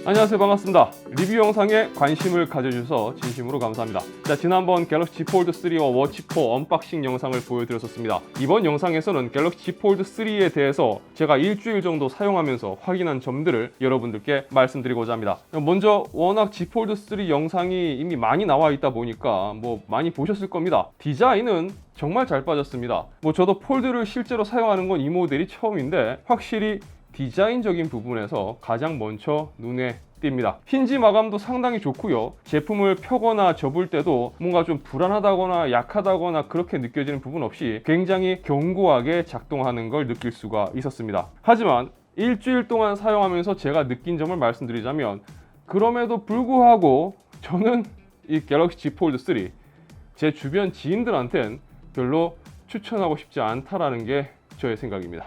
안녕하세요, 반갑습니다. 리뷰 영상에 관심을 가져주셔서 진심으로 감사합니다. 자, 지난번 갤럭시 Z 폴드 3와 워치 4 언박싱 영상을 보여드렸었습니다. 이번 영상에서는 갤럭시 Z 폴드 3에 대해서 제가 일주일 정도 사용하면서 확인한 점들을 여러분들께 말씀드리고자 합니다. 먼저 워낙 Z 폴드 3 영상이 이미 많이 나와 있다 보니까 많이 보셨을 겁니다. 디자인은 정말 잘 빠졌습니다. 저도 폴드를 실제로 사용하는 건 이 모델이 처음인데 확실히 디자인적인 부분에서 가장 먼저 눈에 띕니다. 힌지 마감도 상당히 좋고요. 제품을 펴거나 접을 때도 뭔가 좀 불안하다거나 약하다거나 그렇게 느껴지는 부분 없이 굉장히 견고하게 작동하는 걸 느낄 수가 있었습니다. 하지만 일주일 동안 사용하면서 제가 느낀 점을 말씀드리자면, 그럼에도 불구하고 저는 이 갤럭시 Z 폴드 3 제 주변 지인들한텐 별로 추천하고 싶지 않다라는 게 저의 생각입니다.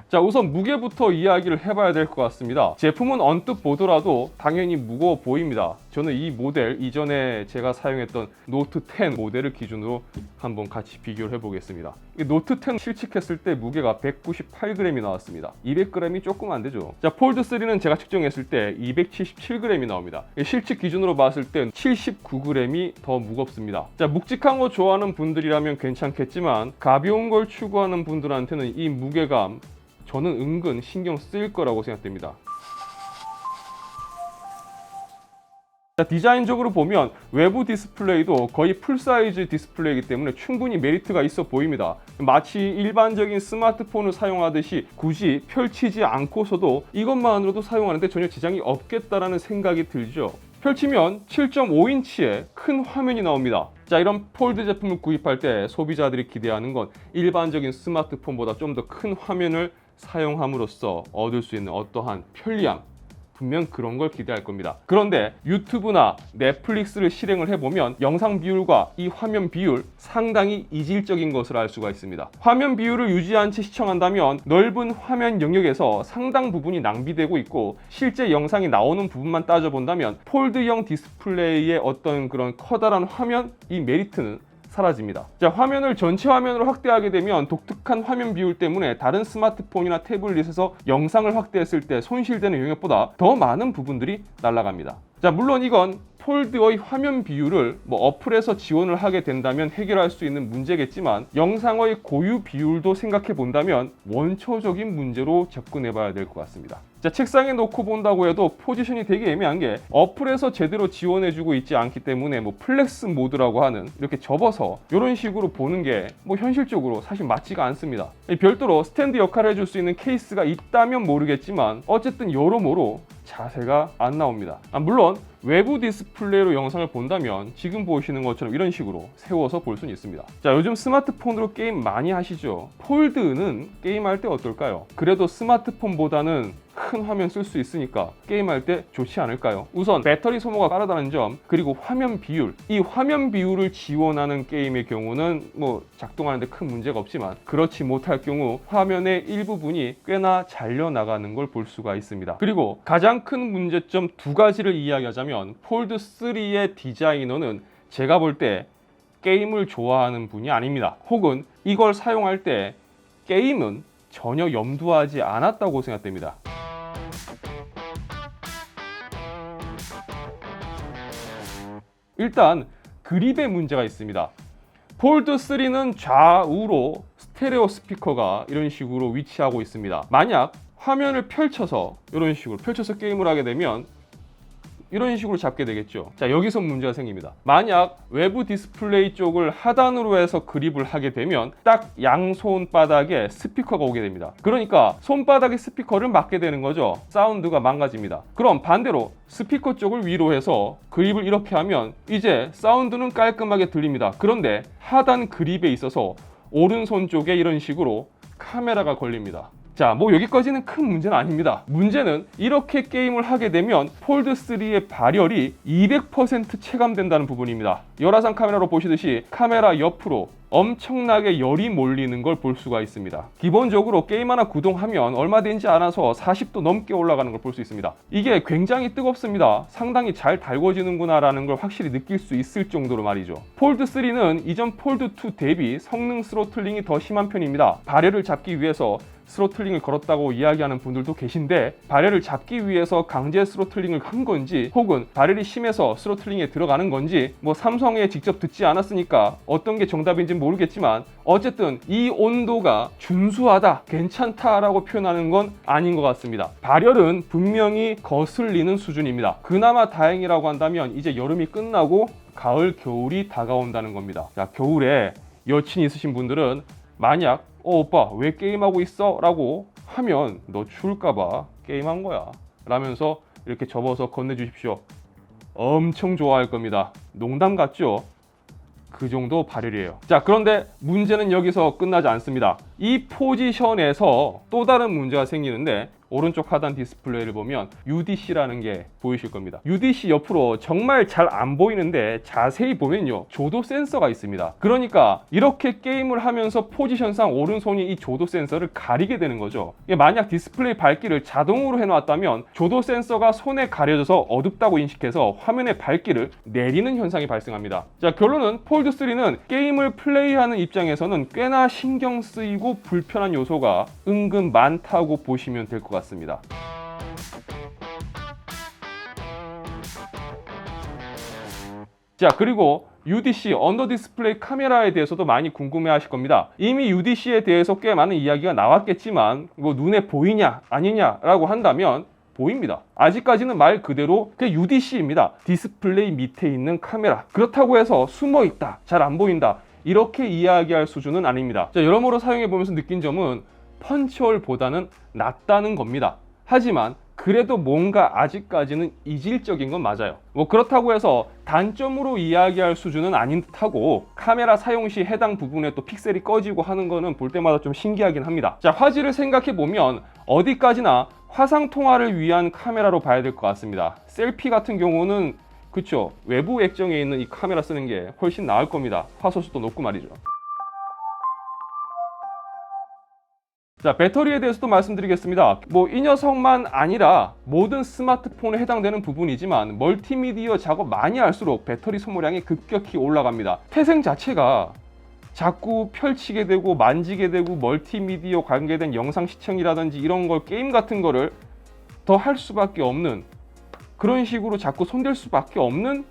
자, 우선 무게부터 이야기를 해봐야 될 것 같습니다. 제품은 언뜻 보더라도 당연히 무거워 보입니다. 저는 이 모델, 이전에 제가 사용했던 노트 10 모델을 기준으로 한번 같이 비교를 해보겠습니다. 노트 10 실측했을 때 무게가 198g이 나왔습니다. 200g이 조금 안 되죠. 자, 폴드 3는 제가 측정했을 때 277g이 나옵니다. 실측 기준으로 봤을 때 79g이 더 무겁습니다. 자, 묵직한 거 좋아하는 분들이라면 괜찮겠지만 가벼운 걸 추구하는 분들한테는 이 무게감 저는 은근 신경 쓰일 거라고 생각됩니다. 자, 디자인적으로 보면 외부 디스플레이도 거의 풀사이즈 디스플레이이기 때문에 충분히 메리트가 있어 보입니다. 마치 일반적인 스마트폰을 사용하듯이 굳이 펼치지 않고서도 이것만으로도 사용하는데 전혀 지장이 없겠다라는 생각이 들죠. 펼치면 7.5인치의 큰 화면이 나옵니다. 자, 이런 폴드 제품을 구입할 때 소비자들이 기대하는 건 일반적인 스마트폰보다 좀 더 큰 화면을 사용함으로써 얻을 수 있는 어떠한 편리함, 분명 그런 걸 기대할 겁니다. 그런데 유튜브나 넷플릭스를 실행을 해보면 영상 비율과 이 화면 비율 상당히 이질적인 것을 알 수가 있습니다. 화면 비율을 유지한 채 시청한다면 넓은 화면 영역에서 상당 부분이 낭비되고 있고, 실제 영상이 나오는 부분만 따져본다면 폴드형 디스플레이의 어떤 그런 커다란 화면, 이 메리트는 사라집니다. 자, 화면을 전체 화면으로 확대하게 되면 독특한 화면 비율 때문에 다른 스마트폰이나 태블릿에서 영상을 확대했을 때 손실되는 영역보다 더 많은 부분들이 날아갑니다. 자, 물론 이건 폴드의 화면 비율을 어플에서 지원을 하게 된다면 해결할 수 있는 문제겠지만, 영상의 고유 비율도 생각해 본다면 원초적인 문제로 접근해 봐야 될 것 같습니다. 자, 책상에 놓고 본다고 해도 포지션이 되게 애매한 게 어플에서 제대로 지원해주고 있지 않기 때문에 플렉스 모드라고 하는, 이렇게 접어서 이런 식으로 보는 게 현실적으로 사실 맞지가 않습니다. 별도로 스탠드 역할을 해줄 수 있는 케이스가 있다면 모르겠지만 어쨌든 여러모로 자세가 안 나옵니다. 물론 외부 디스플레이로 영상을 본다면 지금 보시는 것처럼 이런 식으로 세워서 볼 수는 있습니다. 자, 요즘 스마트폰으로 게임 많이 하시죠? 폴드는 게임할 때 어떨까요? 그래도 스마트폰보다는 큰 화면 쓸 수 있으니까 게임할 때 좋지 않을까요? 우선 배터리 소모가 빠르다는 점, 그리고 화면 비율, 이 화면 비율을 지원하는 게임의 경우는 작동하는데 큰 문제가 없지만, 그렇지 못할 경우 화면의 일부분이 꽤나 잘려나가는 걸 볼 수가 있습니다. 그리고 가장 큰 문제점 두 가지를 이야기하자면, 폴드 3의 디자이너는 제가 볼 때 게임을 좋아하는 분이 아닙니다. 혹은 이걸 사용할 때 게임은 전혀 염두하지 않았다고 생각됩니다. 일단 그립에 문제가 있습니다. 폴드 3는 좌우로 스테레오 스피커가 이런 식으로 위치하고 있습니다. 만약 화면을 펼쳐서 이런 식으로 펼쳐서 게임을 하게 되면 이런 식으로 잡게 되겠죠. 자, 여기서 문제가 생깁니다. 만약 외부 디스플레이 쪽을 하단으로 해서 그립을 하게 되면 딱 양손바닥에 스피커가 오게 됩니다. 그러니까 손바닥에 스피커를 맞게 되는 거죠. 사운드가 망가집니다. 그럼 반대로 스피커 쪽을 위로 해서 그립을 이렇게 하면 이제 사운드는 깔끔하게 들립니다. 그런데 하단 그립에 있어서 오른손 쪽에 이런 식으로 카메라가 걸립니다. 자, 여기까지는 큰 문제는 아닙니다. 문제는 이렇게 게임을 하게 되면 폴드 3의 발열이 200% 체감된다는 부분입니다. 열화상 카메라로 보시듯이 카메라 옆으로 엄청나게 열이 몰리는 걸 볼 수가 있습니다. 기본적으로 게임 하나 구동하면 얼마 되지 않아서 40도 넘게 올라가는 걸 볼 수 있습니다. 이게 굉장히 뜨겁습니다. 상당히 잘 달궈지는구나 라는 걸 확실히 느낄 수 있을 정도로 말이죠. 폴드 3는 이전 폴드 2 대비 성능 스로틀링이 더 심한 편입니다. 발열을 잡기 위해서 스로틀링을 걸었다고 이야기하는 분들도 계신데, 발열을 잡기 위해서 강제 스로틀링을 한 건지 혹은 발열이 심해서 스로틀링에 들어가는 건지 뭐 삼성에 직접 듣지 않았으니까 어떤 게 정답인지 모르겠지만, 어쨌든 이 온도가 준수하다, 괜찮다라고 표현하는 건 아닌 것 같습니다. 발열은 분명히 거슬리는 수준입니다. 그나마 다행이라고 한다면 이제 여름이 끝나고 가을, 겨울이 다가온다는 겁니다. 자, 겨울에 여친이 있으신 분들은 만약 오빠 왜 게임하고 있어? 라고 하면 너 추울까봐 게임한 거야 라면서 이렇게 접어서 건네주십시오. 엄청 좋아할 겁니다. 농담 같죠? 그 정도 발열이에요. 자, 그런데 문제는 여기서 끝나지 않습니다. 이 포지션에서 또 다른 문제가 생기는데, 오른쪽 하단 디스플레이를 보면 UDC라는 게 보이실 겁니다. UDC 옆으로 정말 잘 안 보이는데 자세히 보면요, 조도 센서가 있습니다. 그러니까 이렇게 게임을 하면서 포지션상 오른손이 이 조도 센서를 가리게 되는 거죠. 만약 디스플레이 밝기를 자동으로 해놨다면 조도 센서가 손에 가려져서 어둡다고 인식해서 화면의 밝기를 내리는 현상이 발생합니다. 자, 결론은 폴드3는 게임을 플레이하는 입장에서는 꽤나 신경 쓰이고 불편한 요소가 은근 많다고 보시면 될 것 같습니다. 자, 그리고 UDC 언더 디스플레이 카메라에 대해서도 많이 궁금해 하실 겁니다. 이미 UDC에 대해서 꽤 많은 이야기가 나왔겠지만 뭐 눈에 보이냐 아니냐 라고 한다면 보입니다. 아직까지는 말 그대로 그게 UDC입니다. 디스플레이 밑에 있는 카메라. 그렇다고 해서 숨어 있다, 잘 안 보인다, 이렇게 이야기할 수준은 아닙니다. 자, 여러모로 사용해 보면서 느낀 점은 펀치홀보다는 낫다는 겁니다. 하지만 그래도 뭔가 아직까지는 이질적인 건 맞아요. 뭐 그렇다고 해서 단점으로 이야기할 수준은 아닌 듯하고, 카메라 사용 시 해당 부분에 또 픽셀이 꺼지고 하는 거는 볼 때마다 좀 신기하긴 합니다. 자, 화질을 생각해 보면 어디까지나 화상 통화를 위한 카메라로 봐야 될 것 같습니다. 셀피 같은 경우는 그쵸, 외부 액정에 있는 이 카메라 쓰는 게 훨씬 나을 겁니다. 화소수도 높고 말이죠. 자, 배터리에 대해서도 말씀드리겠습니다. 뭐 이 녀석만 아니라 모든 스마트폰에 해당되는 부분이지만 멀티미디어 작업 많이 할수록 배터리 소모량이 급격히 올라갑니다. 태생 자체가 자꾸 펼치게 되고 만지게 되고 멀티미디어 관계된 영상 시청이라든지 이런 걸, 게임 같은 거를 더 할 수밖에 없는, 그런 식으로 자꾸 손댈 수밖에 없는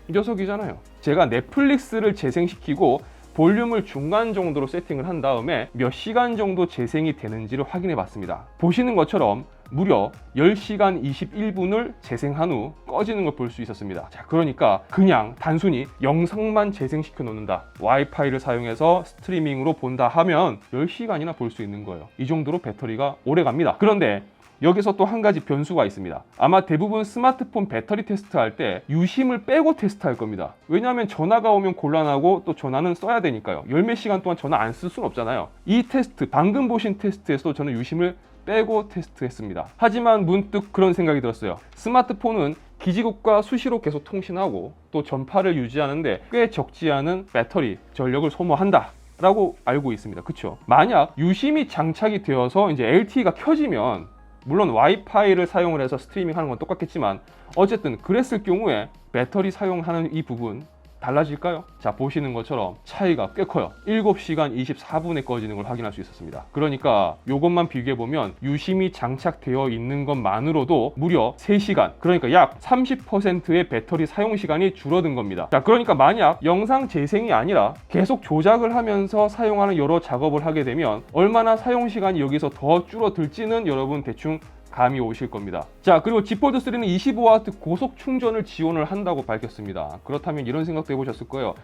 녀석이잖아요. 제가 넷플릭스를 재생시키고 볼륨을 중간 정도로 세팅을 한 다음에 몇 시간 정도 재생이 되는지를 확인해 봤습니다. 보시는 것처럼 무려 10시간 21분을 재생한 후 꺼지는 걸 볼 수 있었습니다. 자, 그러니까 그냥 단순히 영상만 재생시켜 놓는다, 와이파이를 사용해서 스트리밍으로 본다 하면 10시간이나 볼 수 있는 거예요. 이 정도로 배터리가 오래 갑니다. 그런데 여기서 또 한 가지 변수가 있습니다. 아마 대부분 스마트폰 배터리 테스트할 때 유심을 빼고 테스트할 겁니다. 왜냐하면 전화가 오면 곤란하고 또 전화는 써야 되니까요. 열 몇 시간 동안 전화 안 쓸 수는 없잖아요. 이 테스트, 방금 보신 테스트에서도 저는 유심을 빼고 테스트했습니다. 하지만 문득 그런 생각이 들었어요. 스마트폰은 기지국과 수시로 계속 통신하고 또 전파를 유지하는데 꽤 적지 않은 배터리 전력을 소모한다 라고 알고 있습니다. 그쵸? 만약 유심이 장착이 되어서 이제 LTE가 켜지면, 물론 와이파이를 사용을 해서 스트리밍 하는 건 똑같겠지만 어쨌든 그랬을 경우에 배터리 사용하는 이 부분 달라질까요? 자, 보시는 것처럼 차이가 꽤 커요. 7시간 24분에 꺼지는 걸 확인할 수 있었습니다. 그러니까 이것만 비교해보면 유심이 장착되어 있는 것만으로도 무려 3시간, 그러니까 약 30%의 배터리 사용 시간이 줄어든 겁니다. 자, 그러니까 만약 영상 재생이 아니라 계속 조작을 하면서 사용하는 여러 작업을 하게 되면 얼마나 사용 시간이 여기서 더 줄어들지는 여러분 대충 감이 오실 겁니다. 자, 그리고 Z 폴드 3는 25W 고속 충전을 지원을 한다고 밝혔습니다. 그렇다면 이런 생각도 해보셨을 거예요.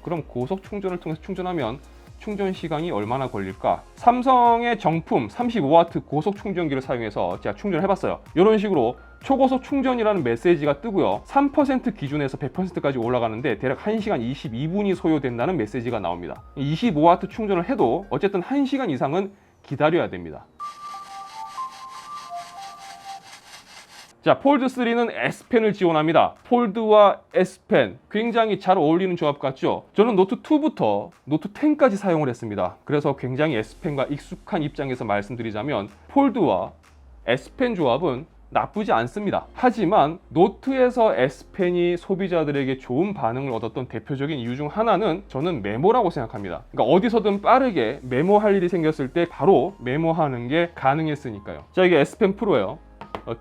그럼 고속 충전을 통해서 충전하면 충전 시간이 얼마나 걸릴까? 삼성의 정품 35W 고속 충전기를 사용해서 제가 충전을 해봤어요. 이런 식으로 초고속 충전이라는 메시지가 뜨고요. 3% 기준에서 100%까지 올라가는데 대략 1시간 22분이 소요된다는 메시지가 나옵니다. 25W 충전을 해도 어쨌든 1시간 이상은 기다려야 됩니다. 자, 폴드3는 S펜을 지원합니다. 폴드와 S펜, 굉장히 잘 어울리는 조합 같죠? 저는 노트2부터 노트10까지 사용을 했습니다. 그래서 굉장히 S펜과 익숙한 입장에서 말씀드리자면 폴드와 S펜 조합은 나쁘지 않습니다. 하지만 노트에서 S펜이 소비자들에게 좋은 반응을 얻었던 대표적인 이유 중 하나는 저는 메모라고 생각합니다. 그러니까 어디서든 빠르게 메모할 일이 생겼을 때 바로 메모하는 게 가능했으니까요. 자, 이게 S펜 프로예요.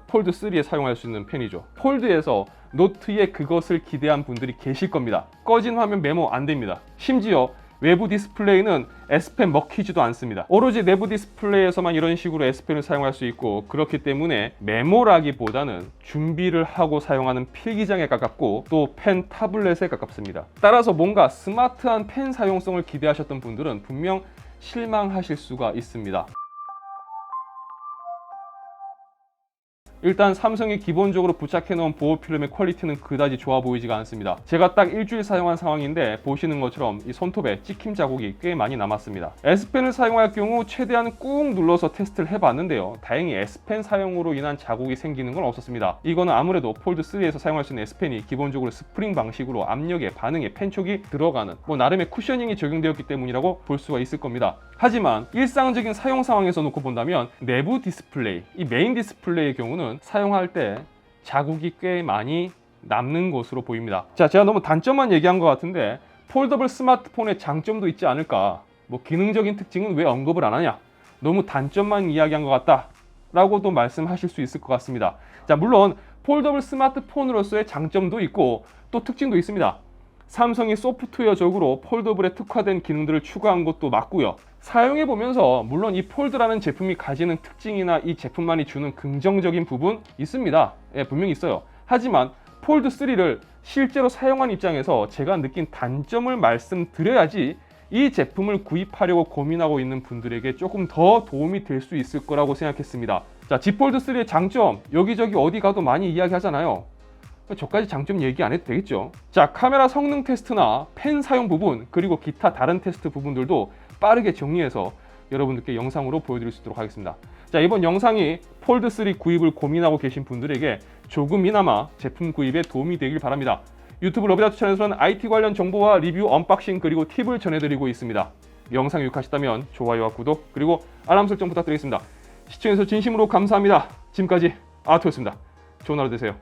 폴드 3에 사용할 수 있는 펜이죠. 폴드에서 노트에 그것을 기대한 분들이 계실 겁니다. 꺼진 화면 메모 안 됩니다. 심지어 외부 디스플레이는 S펜 먹히지도 않습니다. 오로지 내부 디스플레이에서만 이런 식으로 S펜을 사용할 수 있고, 그렇기 때문에 메모라기보다는 준비를 하고 사용하는 필기장에 가깝고 또 펜 타블렛에 가깝습니다. 따라서 뭔가 스마트한 펜 사용성을 기대하셨던 분들은 분명 실망하실 수가 있습니다. 일단 삼성이 기본적으로 부착해 놓은 보호 필름의 퀄리티는 그다지 좋아 보이지가 않습니다. 제가 딱 일주일 사용한 상황인데 보시는 것처럼 이 손톱에 찍힘 자국이 꽤 많이 남았습니다. S펜을 사용할 경우 최대한 꾹 눌러서 테스트를 해봤는데요. 다행히 S펜 사용으로 인한 자국이 생기는 건 없었습니다. 이거는 아무래도 폴드 3에서 사용할 수 있는 S펜이 기본적으로 스프링 방식으로 압력에 반응에 펜촉이 들어가는 나름의 쿠셔닝이 적용되었기 때문이라고 볼 수가 있을 겁니다. 하지만 일상적인 사용 상황에서 놓고 본다면 내부 디스플레이, 이 메인 디스플레이의 경우는 사용할 때 자국이 꽤 많이 남는 것으로 보입니다. 자, 제가 너무 단점만 얘기한 것 같은데 폴더블 스마트폰의 장점도 있지 않을까? 기능적인 특징은 왜 언급을 안 하냐? 너무 단점만 이야기한 것 같다 라고도 말씀하실 수 있을 것 같습니다. 자, 물론 폴더블 스마트폰으로서의 장점도 있고 또 특징도 있습니다. 삼성이 소프트웨어적으로 폴더블에 특화된 기능들을 추가한 것도 맞고요. 사용해보면서 물론 이 폴드라는 제품이 가지는 특징이나 이 제품만이 주는 긍정적인 부분 있습니다. 예, 분명히 있어요. 하지만 폴드 3를 실제로 사용한 입장에서 제가 느낀 단점을 말씀드려야지 이 제품을 구입하려고 고민하고 있는 분들에게 조금 더 도움이 될 수 있을 거라고 생각했습니다. 자, Z 폴드 3의 장점 여기저기 어디 가도 많이 이야기하잖아요. 저까지 장점 얘기 안 해도 되겠죠. 자, 카메라 성능 테스트나 펜 사용 부분 그리고 기타 다른 테스트 부분들도 빠르게 정리해서 여러분들께 영상으로 보여드릴 수 있도록 하겠습니다. 자, 이번 영상이 폴드 3 구입을 고민하고 계신 분들에게 조금이나마 제품 구입에 도움이 되길 바랍니다. 유튜브 러비다투 채널에서는 IT 관련 정보와 리뷰, 언박싱 그리고 팁을 전해드리고 있습니다. 영상이 유익하셨다면 좋아요와 구독 그리고 알람 설정 부탁드리겠습니다. 시청해주셔서 진심으로 감사합니다. 지금까지 아토였습니다. 좋은 하루 되세요.